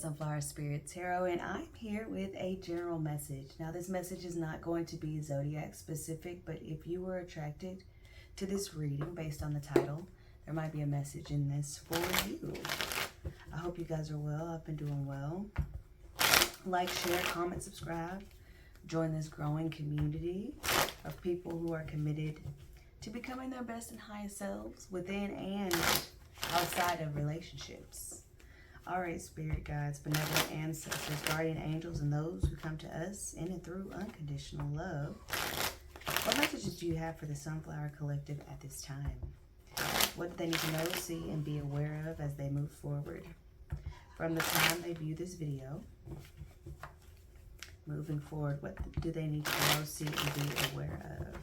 Sunflower Spirit Tarot, and I'm here with a general message. Now, this message is not going to be zodiac specific, but if you were attracted to this reading based on the title, there might be a message in this for you. I hope you guys are well. I've been doing well. Like, share, comment, subscribe. Join this growing community of people who are committed to becoming their best and highest selves within and outside of relationships. All right, spirit guides, benevolent ancestors, guardian angels, and those who come to us in and through unconditional love. What messages do you have for the Sunflower Collective at this time? What do they need to know, see, and be aware of as they move forward from the time they view this video? Moving forward, what do they need to know, see, and be aware of?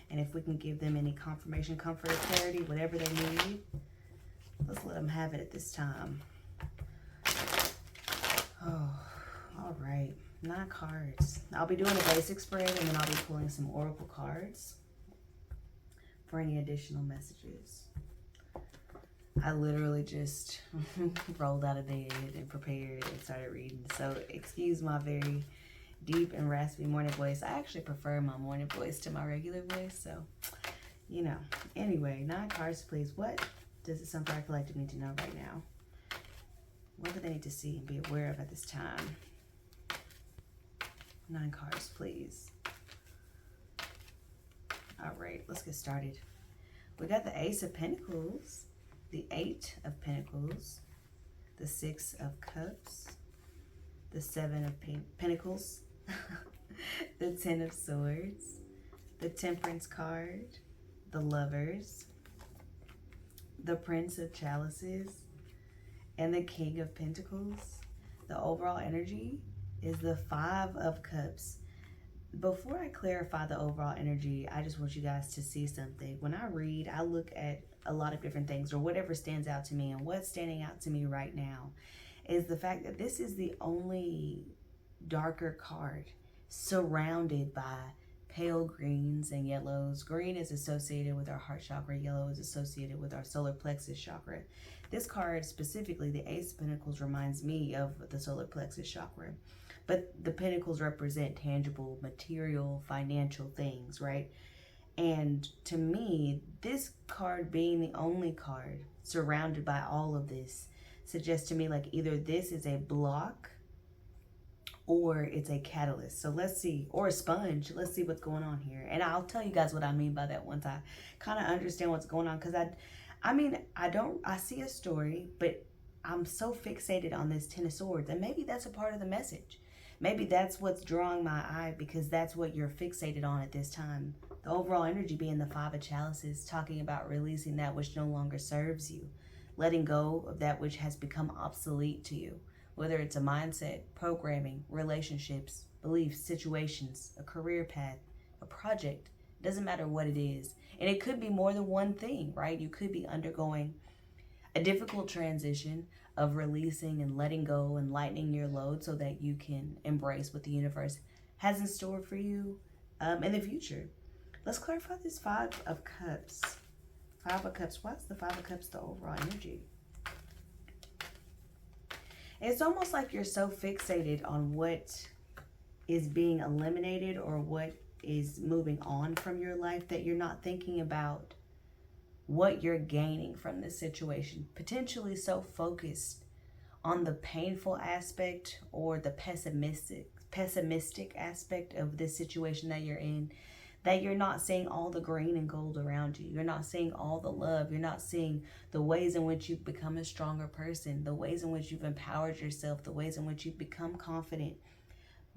And if we can give them any confirmation, comfort, or clarity, whatever they need, let's let them have it at this time. Oh, all right. 9 cards. I'll be doing a basic spread, and then I'll be pulling some oracle cards for any additional messages. I literally just rolled out of bed and prepared and started reading. So excuse my very deep and raspy morning voice. I actually prefer my morning voice to my regular voice. So, you know. Anyway, 9 cards, please. What does the Sunflower Collective need to know right now? What do they need to see and be aware of at this time? 9 cards, please. All right, let's get started. We got the Ace of Pentacles, the 8 of Pentacles, the 6 of Cups, the 7 of Pentacles, the 10 of Swords, the Temperance card, the Lovers, the Prince of Chalices, and the King of Pentacles. The overall energy is the 5 of Cups. Before I clarify the overall energy, I just want you guys to see something. When I read, I look at a lot of different things, or whatever stands out to me. And what's standing out to me right now is the fact that this is the only darker card surrounded by pale greens and yellows. Green is associated with our heart chakra. Yellow is associated with our solar plexus chakra. This card specifically, the Ace of Pentacles, reminds me of the solar plexus chakra. But the pentacles represent tangible, material, financial things, right? And to me, this card being the only card surrounded by all of this suggests to me like either this is a block or it's a catalyst. So let's see, or a sponge. Let's see what's going on here. And I'll tell you guys what I mean by that once I kind of understand what's going on. Because I see a story, but I'm so fixated on this 10 of Swords. And maybe that's a part of the message. Maybe that's what's drawing my eye, because that's what you're fixated on at this time. The overall energy being the 5 of Chalices, talking about releasing that which no longer serves you. Letting go of that which has become obsolete to you. Whether it's a mindset, programming, relationships, beliefs, situations, a career path, a project. Doesn't matter what it is. And it could be more than one thing, right? You could be undergoing a difficult transition of releasing and letting go and lightening your load so that you can embrace what the universe has in store for you in the future. Let's clarify this 5 of Cups. 5 of Cups. Why is the 5 of Cups the overall energy? It's almost like you're so fixated on what is being eliminated or what is moving on from your life that you're not thinking about what you're gaining from this situation. Potentially so focused on the painful aspect or the pessimistic aspect of this situation that you're in, that you're not seeing all the green and gold around you. You're not seeing all the love. You're not seeing the ways in which you've become a stronger person, the ways in which you've empowered yourself, the ways in which you've become confident.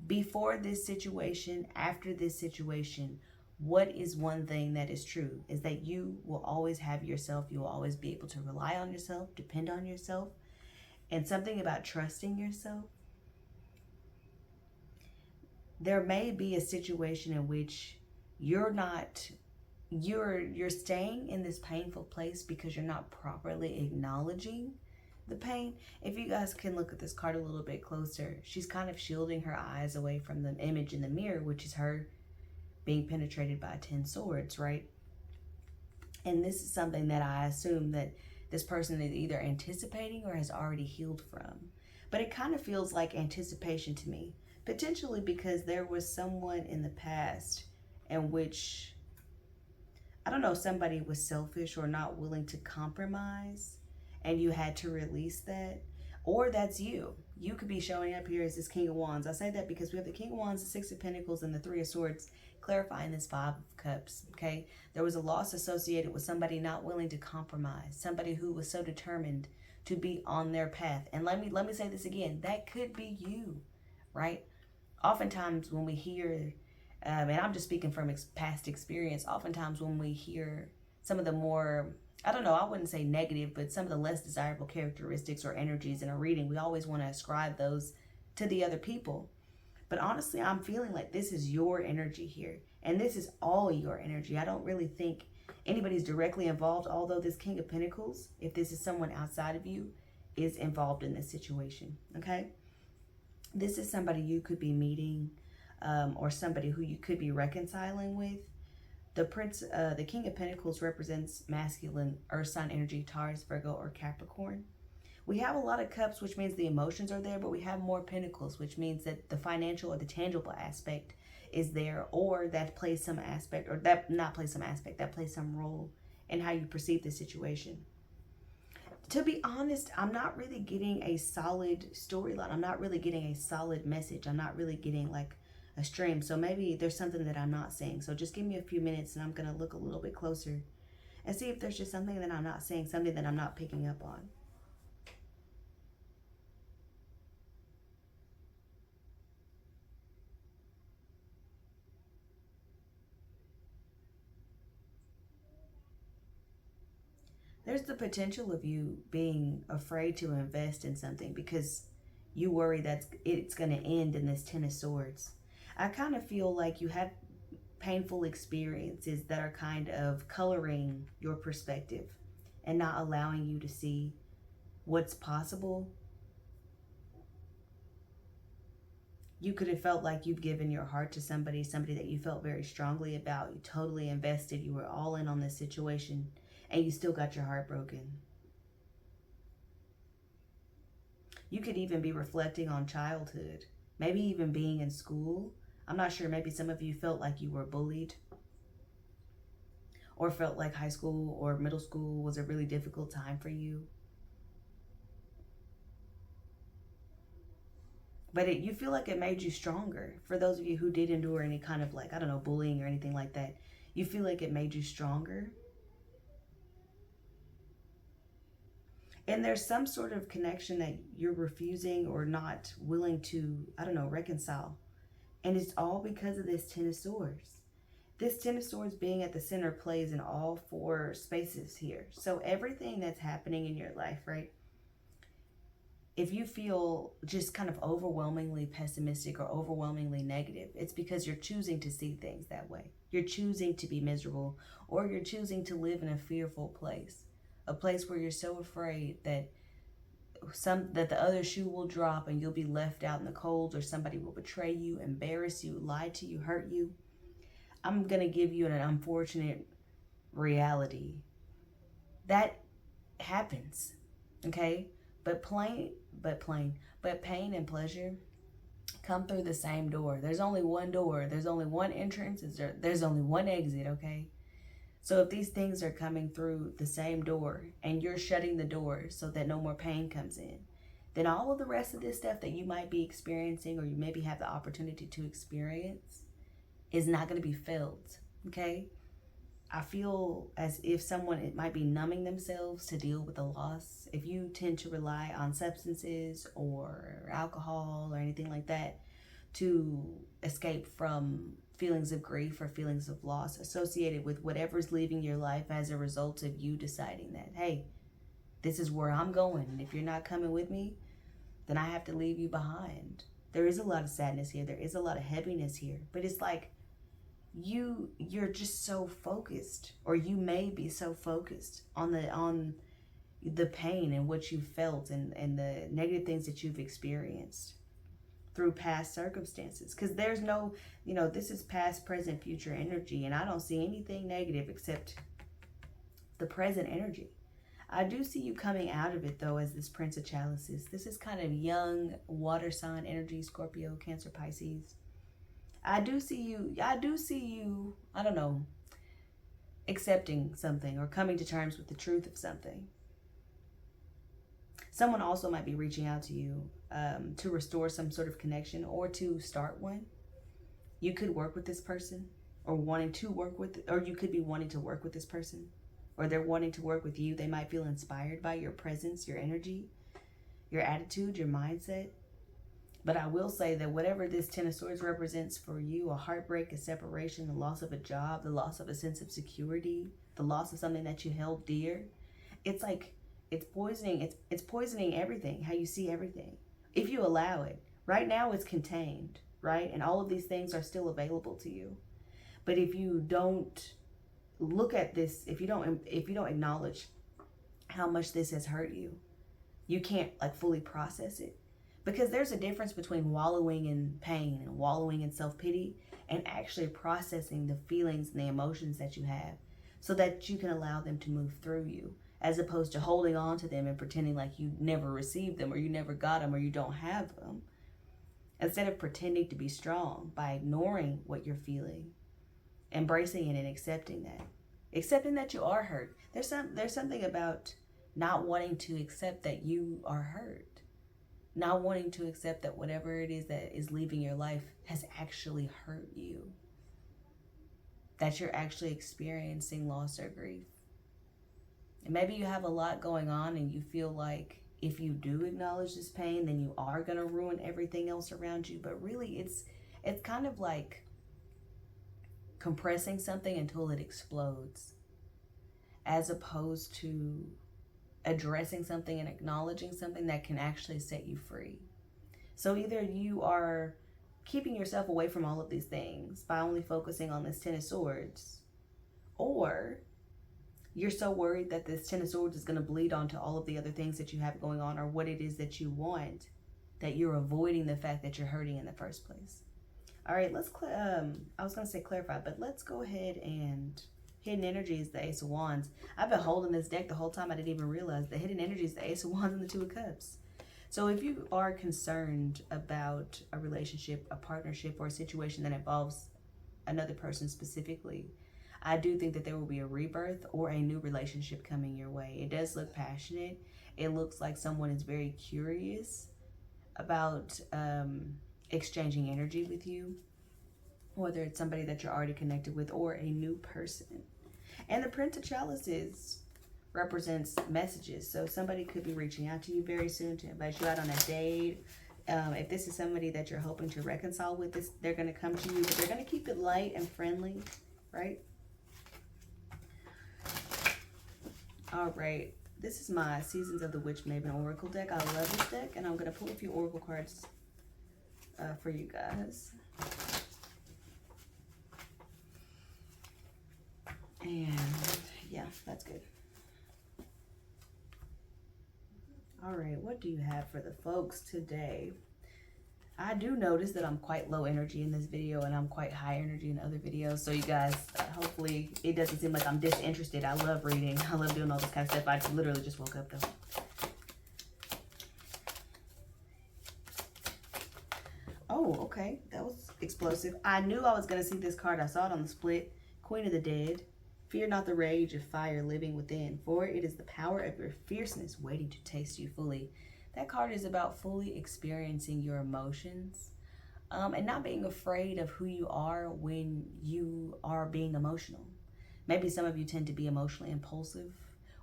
Before this situation, after this situation, what is one thing that is true is that you will always have yourself. You will always be able to rely on yourself, depend on yourself. And something about trusting yourself. There may be a situation in which you're staying in this painful place because you're not properly acknowledging the pain. If you guys can look at this card a little bit closer, she's kind of shielding her eyes away from the image in the mirror, which is her being penetrated by 10 swords, right? And this is something that I assume that this person is either anticipating or has already healed from. But it kind of feels like anticipation to me. Potentially because there was someone in the past in which, I don't know, somebody was selfish or not willing to compromise, and you had to release that. Or that's you. You could be showing up here as this King of Wands. I say that because we have the King of Wands, the Six of Pentacles, and the Three of Swords clarifying this Five of Cups, okay? There was a loss associated with somebody not willing to compromise, somebody who was so determined to be on their path. And let me say this again, that could be you, right? Oftentimes when we hear, and I'm just speaking from past experience, oftentimes when we hear some of the more, I don't know, I wouldn't say negative, but some of the less desirable characteristics or energies in a reading, we always want to ascribe those to the other people. But honestly, I'm feeling like this is your energy here. And this is all your energy. I don't really think anybody's directly involved, although this King of Pentacles, if this is someone outside of you, is involved in this situation, okay? This is somebody you could be meeting, or somebody who you could be reconciling with. The King of Pentacles represents masculine earth sign energy, Taurus, Virgo, or Capricorn. We have a lot of cups, which means the emotions are there, but we have more pentacles, which means that the financial or the tangible aspect is there, or that plays some aspect, or that not plays some aspect, that plays some role in how you perceive the situation. To be honest, I'm not really getting a solid storyline. I'm not really getting a solid message. I'm not really getting like a stream. So maybe there's something that I'm not saying. So just give me a few minutes and I'm going to look a little bit closer and see if there's just something that I'm not saying, something that I'm not picking up on. There's the potential of you being afraid to invest in something because you worry that it's going to end in this Ten of Swords. I kind of feel like you had painful experiences that are kind of coloring your perspective and not allowing you to see what's possible. You could have felt like you'd given your heart to somebody that you felt very strongly about. You totally invested. You were all in on this situation, and you still got your heart broken. You could even be reflecting on childhood, maybe even being in school. I'm not sure, maybe some of you felt like you were bullied, or felt like high school or middle school was a really difficult time for you. But you feel like it made you stronger. For those of you who did endure any kind of, like, I don't know, bullying or anything like that, you feel like it made you stronger. And there's some sort of connection that you're refusing or not willing to, I don't know, reconcile. And it's all because of this Ten of Swords. This Ten of Swords being at the center plays in all four spaces here. So everything that's happening in your life, right? If you feel just kind of overwhelmingly pessimistic or overwhelmingly negative, it's because you're choosing to see things that way. You're choosing to be miserable, or you're choosing to live in a fearful place. A place where you're so afraid that the other shoe will drop and you'll be left out in the cold, or somebody will betray you, embarrass you, lie to you, hurt you. I'm going to give you an unfortunate reality. That happens, okay? But pain and pleasure come through the same door. There's only one door. There's only one entrance. There's only one exit, okay? So if these things are coming through the same door and you're shutting the door so that no more pain comes in, then all of the rest of this stuff that you might be experiencing, or you maybe have the opportunity to experience, is not going to be felt, okay? I feel as if it might be numbing themselves to deal with the loss. If you tend to rely on substances or alcohol or anything like that to escape from feelings of grief or feelings of loss associated with whatever's leaving your life as a result of you deciding that, hey, this is where I'm going, and if you're not coming with me, then I have to leave you behind. There is a lot of sadness here. There is a lot of heaviness here. But it's like you're just so focused, or you may be so focused on the pain and what you felt and the negative things that you've experienced through past circumstances. Because there's no, this is past, present, future energy, and I don't see anything negative except the present energy. I do see you coming out of it though as this Prince of Chalices. This is kind of young water sign energy, Scorpio, Cancer, Pisces. I do see you, I don't know, accepting something or coming to terms with the truth of something. Someone also might be reaching out to you to restore some sort of connection or to start one. You could work with this person or wanting to work with, or you could be wanting to work with this person, or they're wanting to work with you. They might feel inspired by your presence, your energy, your attitude, your mindset. But I will say that whatever this Ten of Swords represents for you, a heartbreak, a separation, the loss of a job, the loss of a sense of security, the loss of something that you held dear, it's like, it's poisoning. It's poisoning everything, how you see everything. If you allow it. Right now it's contained, right? And all of these things are still available to you. But if you don't look at this, if you don't acknowledge how much this has hurt you, you can't like fully process it. Because there's a difference between wallowing in pain and wallowing in self-pity and actually processing the feelings and the emotions that you have so that you can allow them to move through you, as opposed to holding on to them and pretending like you never received them or you never got them or you don't have them. Instead of pretending to be strong by ignoring what you're feeling, embracing it and accepting that you are hurt. There's something about not wanting to accept that you are hurt. Not wanting to accept that whatever it is that is leaving your life has actually hurt you. That you're actually experiencing loss or grief. And maybe you have a lot going on and you feel like if you do acknowledge this pain, then you are going to ruin everything else around you. But really, it's kind of like compressing something until it explodes, as opposed to addressing something and acknowledging something that can actually set you free. So either you are keeping yourself away from all of these things by only focusing on this Ten of Swords, or you're so worried that this Ten of Swords is going to bleed onto all of the other things that you have going on or what it is that you want, that you're avoiding the fact that you're hurting in the first place. All right, let's, I was going to say clarify, but let's go ahead and hidden energy is the Ace of Wands. I've been holding this deck the whole time. I didn't even realize the hidden energy is the Ace of Wands and the Two of Cups. So if you are concerned about a relationship, a partnership, or a situation that involves another person specifically, I do think that there will be a rebirth or a new relationship coming your way. It does look passionate. It looks like someone is very curious about exchanging energy with you, whether it's somebody that you're already connected with or a new person. And the Prince of Chalices represents messages. So somebody could be reaching out to you very soon to invite you out on a date. If this is somebody that you're hoping to reconcile with, they're going to come to you, but they're going to keep it light and friendly, right? All right. This is my Seasons of the Witch Maven Oracle deck. I love this deck, and I'm going to pull a few Oracle cards for you guys. And yeah, that's good. All right, what do you have for the folks today? I do notice that I'm quite low energy in this video and I'm quite high energy in other videos. So you guys, hopefully it doesn't seem like I'm disinterested. I love reading. I love doing all this kind of stuff. I literally just woke up though. Oh, okay. That was explosive. I knew I was going to see this card. I saw it on the split. Queen of the Dead. Fear not the rage of fire living within, for it is the power of your fierceness waiting to taste you fully. That card is about fully experiencing your emotions and not being afraid of who you are when you are being emotional. Maybe some of you tend to be emotionally impulsive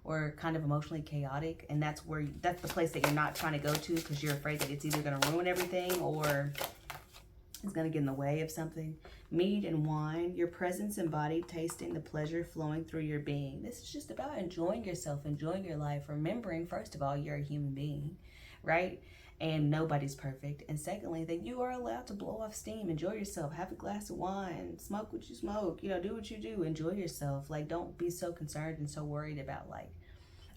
or kind of emotionally chaotic, and that's the place that you're not trying to go to because you're afraid that it's either going to ruin everything or it's going to get in the way of something. Mead and wine, your presence embodied, tasting the pleasure flowing through your being. This is just about enjoying yourself, enjoying your life, remembering, first of all, you're a human being, right? And nobody's perfect. And secondly, that you are allowed to blow off steam, enjoy yourself, have a glass of wine, smoke what you smoke, do what you do, enjoy yourself. Like, don't be so concerned and so worried about, like,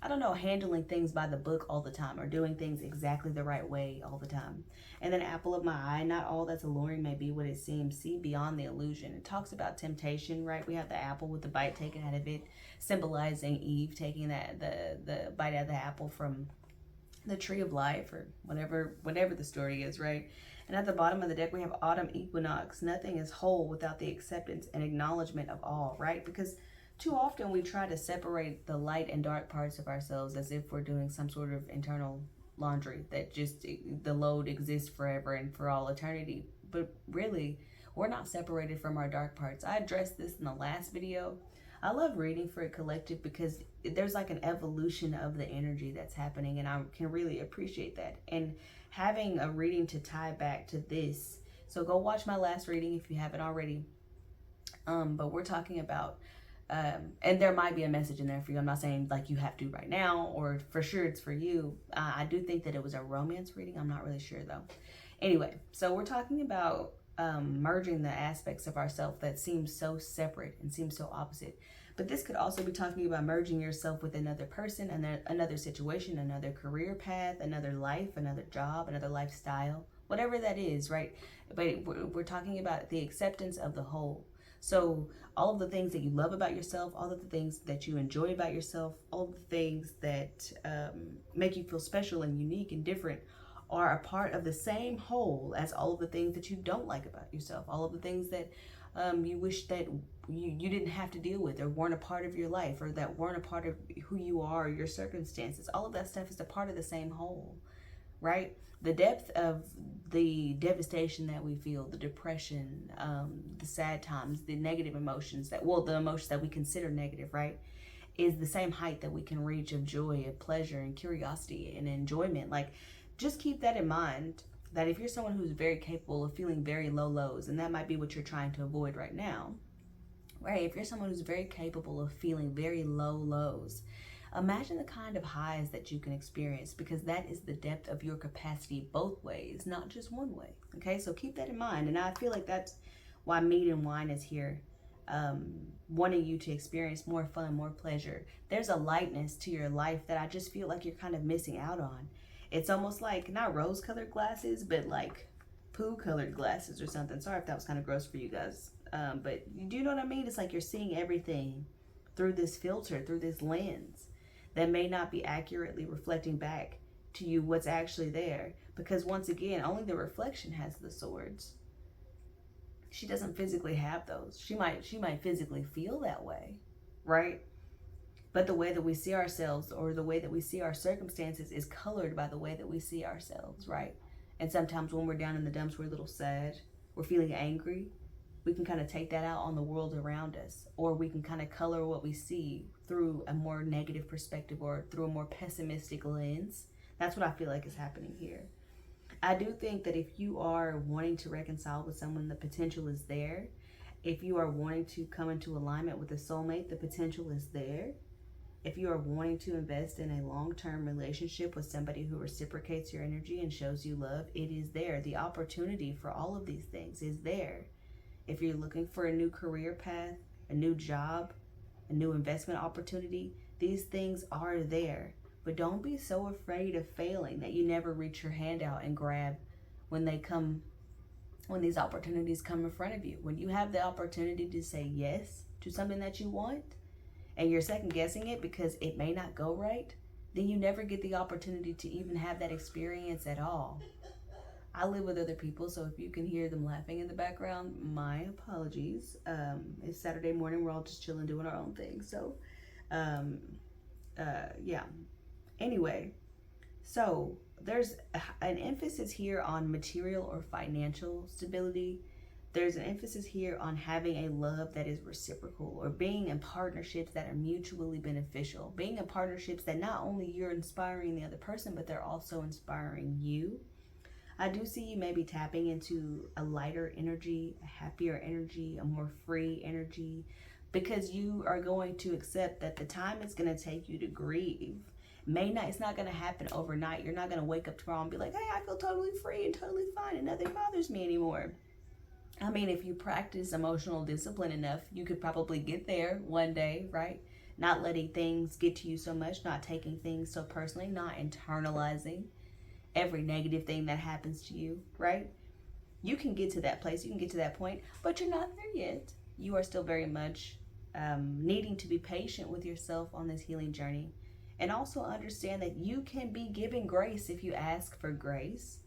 I don't know, handling things by the book all the time or doing things exactly the right way all the time. And then apple of my eye, not all that's alluring may be what it seems. See beyond the illusion. It talks about temptation, right? We have the apple with the bite taken out of it, symbolizing Eve taking the bite out of the apple from the tree of life, or whatever the story is, right? And at the bottom of the deck we have autumn equinox. Nothing is whole without the acceptance and acknowledgement of all, right? Because too often we try to separate the light and dark parts of ourselves as if we're doing some sort of internal laundry that just the load exists forever and for all eternity. But really, we're not separated from our dark parts. I addressed this in the last video. I love reading for a collective because there's like an evolution of the energy that's happening, and I can really appreciate that. And having a reading to tie back to this, so go watch my last reading if you haven't already. But we're talking about and there might be a message in there for you. I'm not saying like you have to right now, or for sure it's for you. I do think that it was a romance reading. I'm not really sure though. Anyway, so we're talking about merging the aspects of ourselves that seem so separate and seem so opposite. But this could also be talking about merging yourself with another person, another situation, another career path, another life, another job, another lifestyle, whatever that is, right? But we're talking about the acceptance of the whole. So all of the things that you love about yourself, all of the things that you enjoy about yourself, all of the things that make you feel special and unique and different are a part of the same whole as all of the things that you don't like about yourself, all of the things that you wish that you didn't have to deal with or weren't a part of your life, or that weren't a part of who you are, your circumstances. All of that stuff is a part of the same whole, right? The depth of the devastation that we feel, the depression, the sad times, the negative emotions the emotions that we consider negative, right, is the same height that we can reach of joy, of pleasure, and curiosity and enjoyment. Like, just keep that in mind, that if you're someone who's very capable of feeling very low lows, and that might be what you're trying to avoid right now, right? If you're someone who's very capable of feeling very low lows, imagine the kind of highs that you can experience, because that is the depth of your capacity both ways, not just one way. Okay, so keep that in mind. And I feel like that's why Meat and Wine is here, wanting you to experience more fun, more pleasure. There's a lightness to your life that I just feel like you're kind of missing out on. It's almost like not rose-colored glasses, but like poo-colored glasses or something. Sorry if that was kind of gross for you guys, but you do know what I mean? It's like you're seeing everything through this filter, through this lens, that may not be accurately reflecting back to you what's actually there. Because once again, only the reflection has the swords. She doesn't physically have those. She might physically feel that way, right? But the way that we see ourselves, or the way that we see our circumstances, is colored by the way that we see ourselves, right? And sometimes when we're down in the dumps, we're a little sad, we're feeling angry, we can kind of take that out on the world around us, or we can kind of color what we see through a more negative perspective or through a more pessimistic lens. That's what I feel like is happening here. I do think that if you are wanting to reconcile with someone, the potential is there. If you are wanting to come into alignment with a soulmate, the potential is there. If you are wanting to invest in a long-term relationship with somebody who reciprocates your energy and shows you love, it is there. The opportunity for all of these things is there. If you're looking for a new career path, a new job, a new investment opportunity, these things are there. But don't be so afraid of failing that you never reach your hand out and grab when these opportunities come in front of you. When you have the opportunity to say yes to something that you want, and you're second guessing it because it may not go right, then you never get the opportunity to even have that experience at all. I live with other people, so if you can hear them laughing in the background, my apologies. It's Saturday morning, we're all just chilling, doing our own thing. So, yeah. Anyway, so there's an emphasis here on material or financial stability. There's an emphasis here on having a love that is reciprocal, or being in partnerships that are mutually beneficial. Being in partnerships that not only you're inspiring the other person, but they're also inspiring you. I do see you maybe tapping into a lighter energy, a happier energy, a more free energy, because you are going to accept that the time it's going to take you to grieve it's not going to happen overnight. You're not going to wake up tomorrow and be like, hey, I feel totally free and totally fine and nothing bothers me anymore. I mean, if you practice emotional discipline enough, you could probably get there one day, right? not letting things get to you so much, not taking things so personally, not internalizing every negative thing that happens to you, right? You can get to that place, you can get to that point, but you're not there yet. You are still very much needing to be patient with yourself on this healing journey. And also understand that you can be given grace if you ask for grace.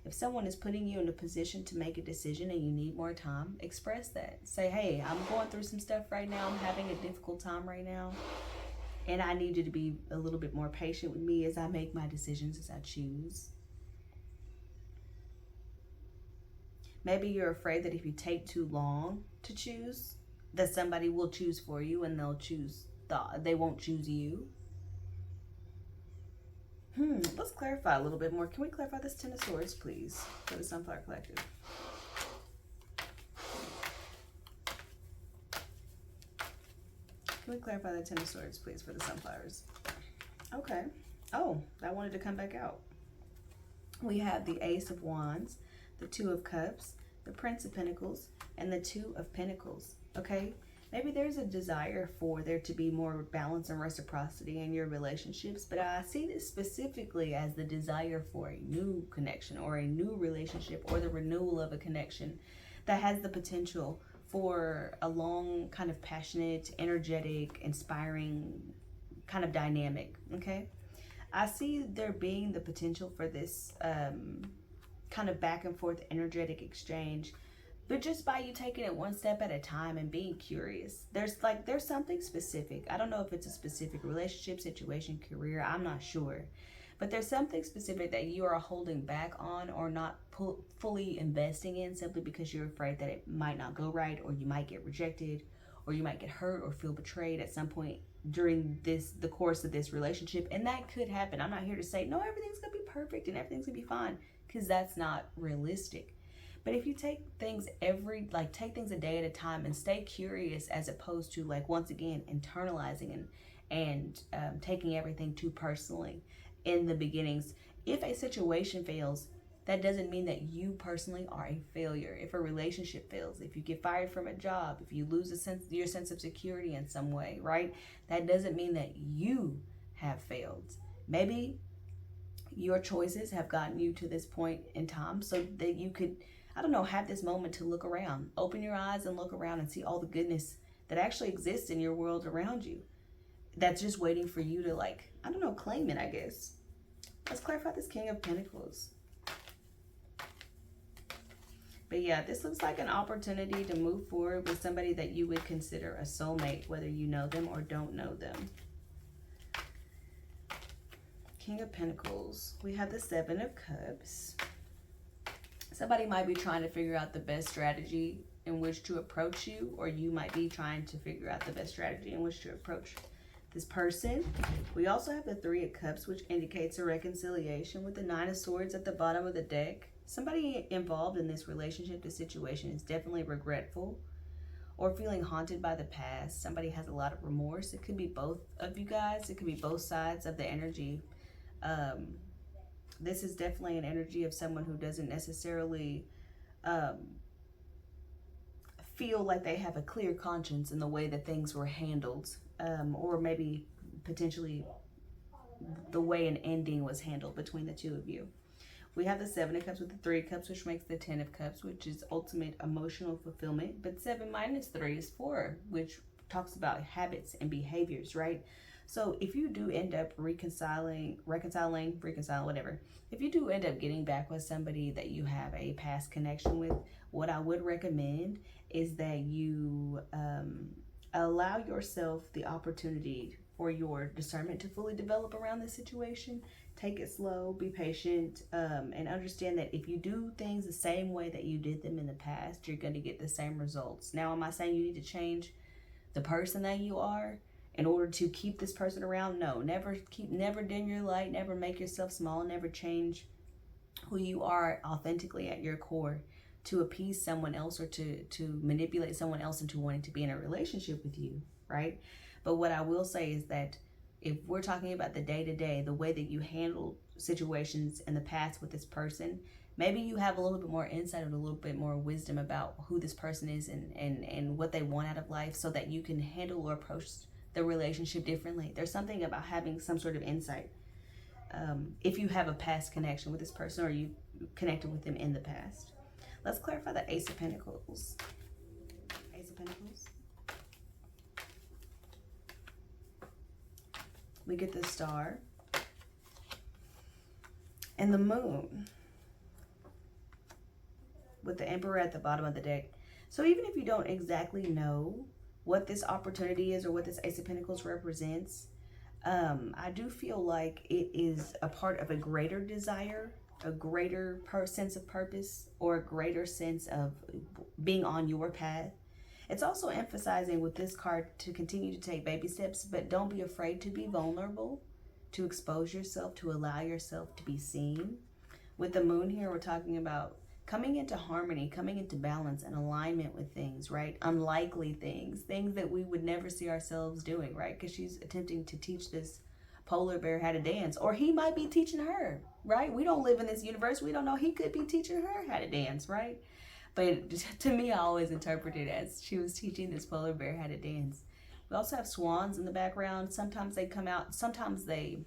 If someone is putting you in a position to make a decision and you need more time, express that. Say, hey, I'm going through some stuff right now. I'm having a difficult time right now. And I need you to be a little bit more patient with me as I make my decisions, as I choose. Maybe you're afraid that if you take too long to choose, that somebody will choose for you and they won't choose you. Let's clarify a little bit more. Can we clarify this Ten of Swords, please, for the Sunflower Collective? Can we clarify the Ten of Swords, please, for the Sunflowers? Okay. Oh, I wanted to come back out. We have the Ace of Wands, the Two of Cups, the Prince of Pentacles, and the Two of Pentacles, okay? Maybe there's a desire for there to be more balance and reciprocity in your relationships, but I see this specifically as the desire for a new connection or a new relationship or the renewal of a connection that has the potential for a long, kind of passionate, energetic, inspiring kind of dynamic, okay? I see there being the potential for this kind of back and forth energetic exchange, but just by you taking it one step at a time and being curious. There's something specific. I don't know if it's a specific relationship, situation, career. I'm not sure. But there's something specific that you are holding back on or not fully investing in simply because you're afraid that it might not go right, or you might get rejected, or you might get hurt or feel betrayed at some point during the course of this relationship. And that could happen. I'm not here to say, no, everything's going to be perfect and everything's going to be fine, because that's not realistic. But if you take things take things a day at a time and stay curious, as opposed to, like, once again, internalizing and taking everything too personally in the beginnings. If a situation fails, that doesn't mean that you personally are a failure. If a relationship fails, if you get fired from a job, if you lose your sense of security in some way, right? That doesn't mean that you have failed. Maybe your choices have gotten you to this point in time so that you could, I don't know, have this moment to look around. Open your eyes and look around and see all the goodness that actually exists in your world around you. That's just waiting for you to, like, I don't know, claim it, I guess. Let's clarify this King of Pentacles. But yeah, this looks like an opportunity to move forward with somebody that you would consider a soulmate, whether you know them or don't know them. King of Pentacles. We have the Seven of Cups. Somebody might be trying to figure out the best strategy in which to approach you, or you might be trying to figure out the best strategy in which to approach this person. We also have the Three of Cups, which indicates a reconciliation, with the Nine of Swords at the bottom of the deck. Somebody involved in this relationship, this situation, is definitely regretful or feeling haunted by the past. Somebody has a lot of remorse. It could be both of you guys. It could be both sides of the energy. This is definitely an energy of someone who doesn't necessarily feel like they have a clear conscience in the way that things were handled, or maybe potentially the way an ending was handled between the two of you. We have the Seven of Cups with the Three of Cups, which makes the Ten of Cups, which is ultimate emotional fulfillment. But 7 minus 3 is 4, which talks about habits and behaviors, right? So if you do end up reconciling, whatever. If you do end up getting back with somebody that you have a past connection with, what I would recommend is that you allow yourself the opportunity for your discernment to fully develop around this situation. Take it slow, be patient, and understand that if you do things the same way that you did them in the past, you're going to get the same results. Now, am I saying you need to change the person that you are in order to keep this person around? No, never dim your light, never make yourself small, never change who you are authentically at your core to appease someone else or to manipulate someone else into wanting to be in a relationship with you, right? But what I will say is that if we're talking about the day-to-day, the way that you handle situations in the past with this person, maybe you have a little bit more insight and a little bit more wisdom about who this person is and what they want out of life, so that you can handle or approach the relationship differently. There's something about having some sort of insight. If you have a past connection with this person or you connected with them in the past. Let's clarify the Ace of Pentacles. Ace of Pentacles. We get the Star and the Moon with the Emperor at the bottom of the deck. So even if you don't exactly know what this opportunity is or what this Ace of Pentacles represents, I do feel like it is a part of a greater desire, a greater sense of purpose, or a greater sense of being on your path. It's also emphasizing with this card to continue to take baby steps, but don't be afraid to be vulnerable, to expose yourself, to allow yourself to be seen. With the Moon here, we're talking about coming into harmony, coming into balance and alignment with things, right? Unlikely things, things that we would never see ourselves doing, right? Because she's attempting to teach this polar bear how to dance, or he might be teaching her, right? We don't live in this universe. We don't know. He could be teaching her how to dance, right? But to me, I always interpret it as she was teaching this polar bear how to dance. We also have swans in the background. Sometimes they come out, sometimes they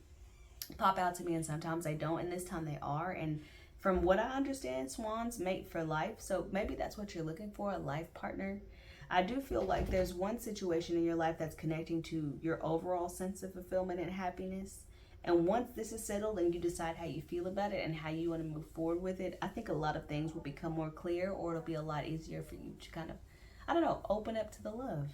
pop out to me, and sometimes they don't. And this time they are. And from what I understand, swans mate for life. So maybe that's what you're looking for, a life partner. I do feel like there's one situation in your life that's connecting to your overall sense of fulfillment and happiness. And once this is settled and you decide how you feel about it and how you want to move forward with it, I think a lot of things will become more clear, or it'll be a lot easier for you to kind of, I don't know, open up to the love.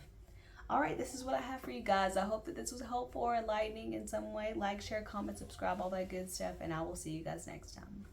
All right, this is what I have for you guys. I hope that this was helpful or enlightening in some way. Like, share, comment, subscribe, all that good stuff. And I will see you guys next time.